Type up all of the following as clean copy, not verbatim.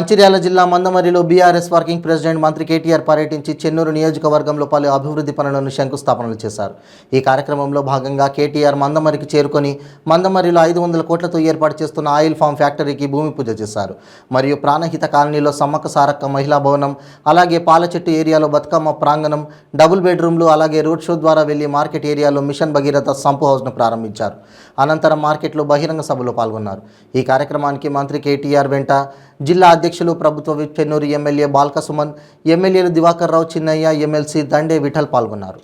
మంచిర్యాల జిల్లా మందమర్రిలో BRS working president మంత్రి కేటీఆర్ పర్యటించి చెన్నూరు నియోజకవర్గంలో పలు అభివృద్ధి పనులను శంకుస్థాపనలు చేశారు. ఈ కార్యక్రమంలో భాగంగా కేటీఆర్ మందమర్రికి చేరుకొని మందమర్రిలో 500 కోట్లతో ఏర్పాటు చేస్తున్న ఆయిల్ ఫామ్ ఫ్యాక్టరీకి భూమి పూజ చేశారు. మరియు ప్రాణహిత కాలనీలో సమ్మక్క సారక్క మహిళా భవనం, అలాగే పాలచెట్టు ఏరియాలో బతుకమ్మ ప్రాంగణం, డబుల్ బెడ్రూమ్లు, అలాగే రోడ్ షో ద్వారా వెళ్లి మార్కెట్ ఏరియాలో మిషన్ భగీరథ సంపు హౌస్ను ప్రారంభించారు. అనంతరం మార్కెట్లో బహిరంగ సభలో పాల్గొన్నారు. ఈ కార్యక్రమానికి మంత్రి కేటీఆర్ వెంట జిల్లా అధ్యక్షులు, ప్రభుత్వ విప్ చెన్నూరు ఎమ్మెల్యే బాల్క సుమన్, ఎమ్మెల్యేలు దివాకర్ రావు చిన్నయ్య, ఎమ్మెల్సీ దండే విఠల్ పాల్గొన్నారు.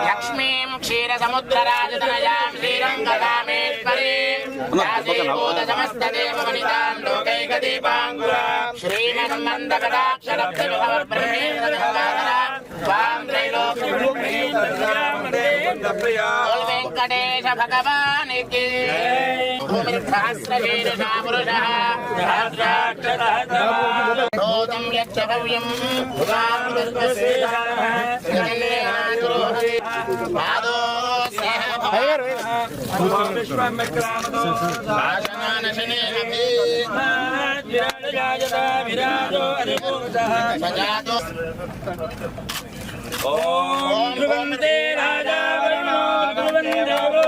లక్ష్మీం క్షీర సముద్రరాజతనయాం శ్రీరంగరామేశ్వరీం సమస్తదేవమనితాం లోకైకదీపాంకురాం శ్రీమన్మందకటాక్షరబ్ధవిభవప్రమేశ స్వాం త్రైలోక్యమునిప్రీం వెంకటేశ భగవానికి భూమిర్సహస్రశీర్షా పురుషః సహస్రాక్షరః యచ్చభవ్యం ఓం ధ్రువంతే రాజా వరుణో ధ్రువందేవో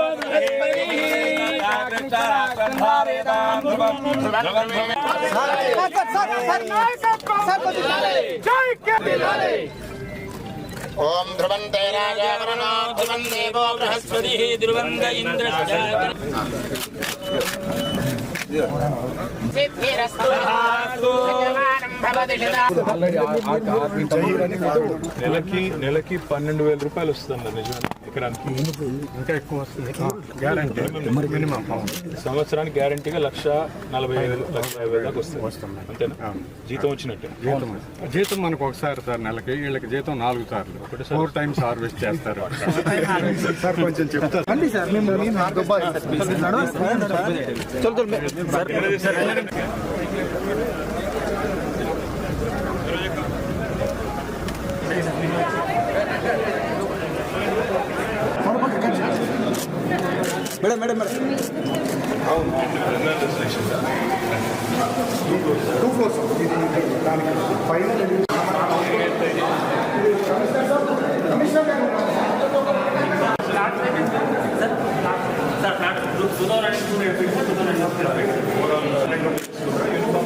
ఓం ధ్రువంతే రాజా వరుణో ధ్రువందేవో బృహస్పతిః ధ్రువంద ఇంద్రశ్చ నెలకి 12,000 రూపాయలు వస్తుంది నిజమే. ఎకరానికి ఇంకా ఎక్కువ వస్తుంది. గ్యారంటీ సంవత్సరానికి గ్యారంటీగా 1,40,000 దాకా వస్తుంది. అంతేనా? జీతం వచ్చినట్టే. జీతం మనకు ఒకసారి సార్ నెలకి, వీళ్ళకి జీతం 4 సార్లు, 4 టైమ్స్ హార్వెస్ట్ చేస్తారు సార్. కొంచెం చెప్తారు మేడం మేడం మేడం 2 floors దానికి ఫైనల్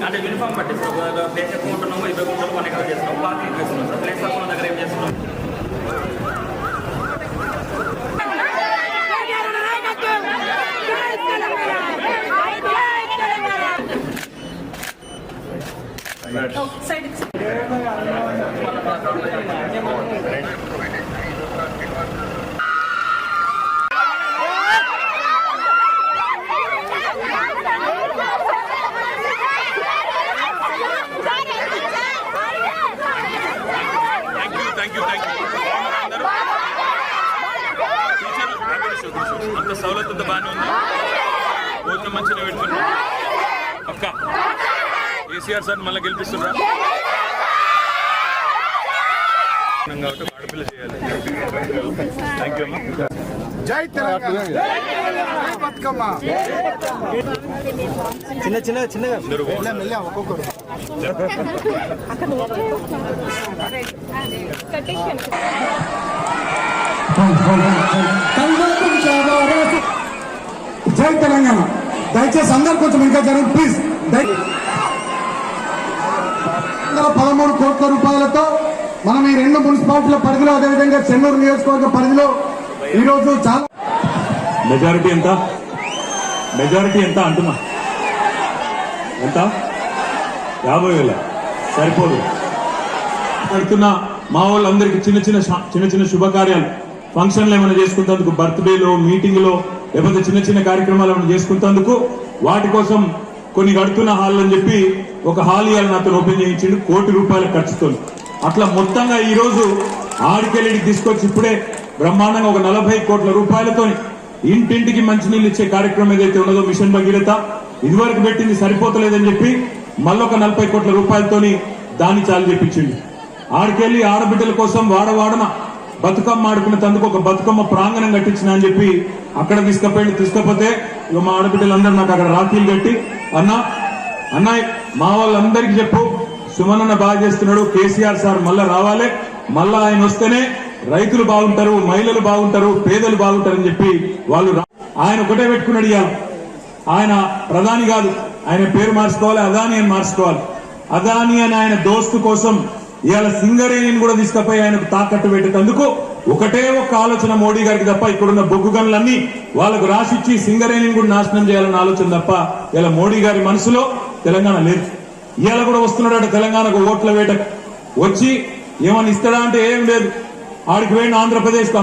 అంటే యూనిఫామ్ బట్టి ప్లేస్ ఎక్కువ ఉంటున్నాము, 20 గుంటలు మన ఎక్కడ చేస్తున్నాం, పార్కింగ్ చేస్తున్నాం సార్. ప్లేస్ తక్కువ దగ్గర ఏం చేస్తున్నాం? అంత సౌలత్ అంతా బాగానే ఉంది. భోజనం మంచిగా పెట్టుకున్నాం. అక్క కేసీఆర్ సార్ మళ్ళీ గెలిపిస్తున్నా కాబట్టి ఆడపిల్ల చేయాలి. థ్యాంక్ యూ అమ్మా. జై తెలంగాణ, జై బతుకమ్మ. చిన్నగా ఒక్కొక్కరు జై తెలంగాణ. దయచేసి అందరు కొంచెం ఇంకా జరగండి ప్లీజ్. 13 కోట్ల రూపాయలతో మనం ఈ 2 మున్సిపాలిటీల పరిధిలో, అదేవిధంగా చెన్నూరు నియోజకవర్గ పరిధిలో ఈరోజు చాలా మెజారిటీ ఎంత? మెజారిటీ ఎంత అంటున్నా? ఎంత? 50,000 సరిపోదు. కడుతున్న మా వాళ్ళందరికీ చిన్న చిన్న శుభకార్యాలు, ఫంక్షన్లు ఏమైనా చేసుకుంటేందుకు, బర్త్డేలో, మీటింగ్లో, లేకపోతే చిన్న కార్యక్రమాలు ఏమైనా చేసుకుంటేందుకు వాటి కోసం కొన్ని కడుతున్న హాల్ అని చెప్పి ఒక హాల్ ఇవాళ నాతో ఓపెన్ చేయించిండు, ₹1 కోటి ఖర్చుతో. అట్లా మొత్తంగా ఈ రోజు ఆడికెళ్ళికి తీసుకొచ్చి ఇప్పుడే బ్రహ్మాండంగా ఒక 40 కోట్ల రూపాయలతో ఇంటింటికి మంచినీళ్ళు ఇచ్చే కార్యక్రమం ఏదైతే ఉన్నదో మిషన్ భగీరథ, ఇదివరకు పెట్టింది సరిపోతలేదని చెప్పి మళ్ళొక 40 కోట్ల రూపాయలతోని దాన్ని చాలు చెప్పించిండు. ఆడికెళ్ళి ఆడబిడ్డల కోసం వాడవాడన బతుకమ్మ ఆడుకునేందుకు ఒక బతుకమ్మ ప్రాంగణం కట్టించిన అని చెప్పి అక్కడ తీసుకపోతే ఇక మా ఆడబిడ్డలందరూ నాకు అక్కడ రాఖీలు కట్టి, అన్నయ్య మా వాళ్ళందరికీ చెప్పు, సుమనన్న బాగా చేస్తున్నాడు, కేసీఆర్ సార్ మళ్ళా రావాలి, మళ్ళా ఆయన వస్తేనే రైతులు బాగుంటారు, మహిళలు బాగుంటారు, పేదలు బాగుంటారని చెప్పి వాళ్ళు ఆయన ఒకటే పెట్టుకున్నాడు. ఇవాళ ఆయన ప్రధాని కాదు, ఆయన పేరు మార్చుకోవాలి, అదాని అని మార్చుకోవాలి. అదాని అని ఆయన దోస్తు కోసం ఇవాళ సింగరేణిని కూడా తీసుకుపోయి ఆయనకు తాకట్టు పెట్టేందుకు ఒకటే ఒక ఆలోచన మోడీ గారికి తప్ప, ఇక్కడున్న బొగ్గు గనులన్నీ వాళ్ళకు రాసిచ్చి సింగరేణిని కూడా నాశనం చేయాలన్న ఆలోచన తప్ప ఇలా మోడీ గారి మనసులో తెలంగాణ లేదు. ఇవాళ కూడా వస్తున్నాడు తెలంగాణకు ఓట్ల వేటకు, వచ్చి ఏమని ఇస్తాడా అంటే ఏం లేదు. ఆడికి పోయిన ఆంధ్రప్రదేశ్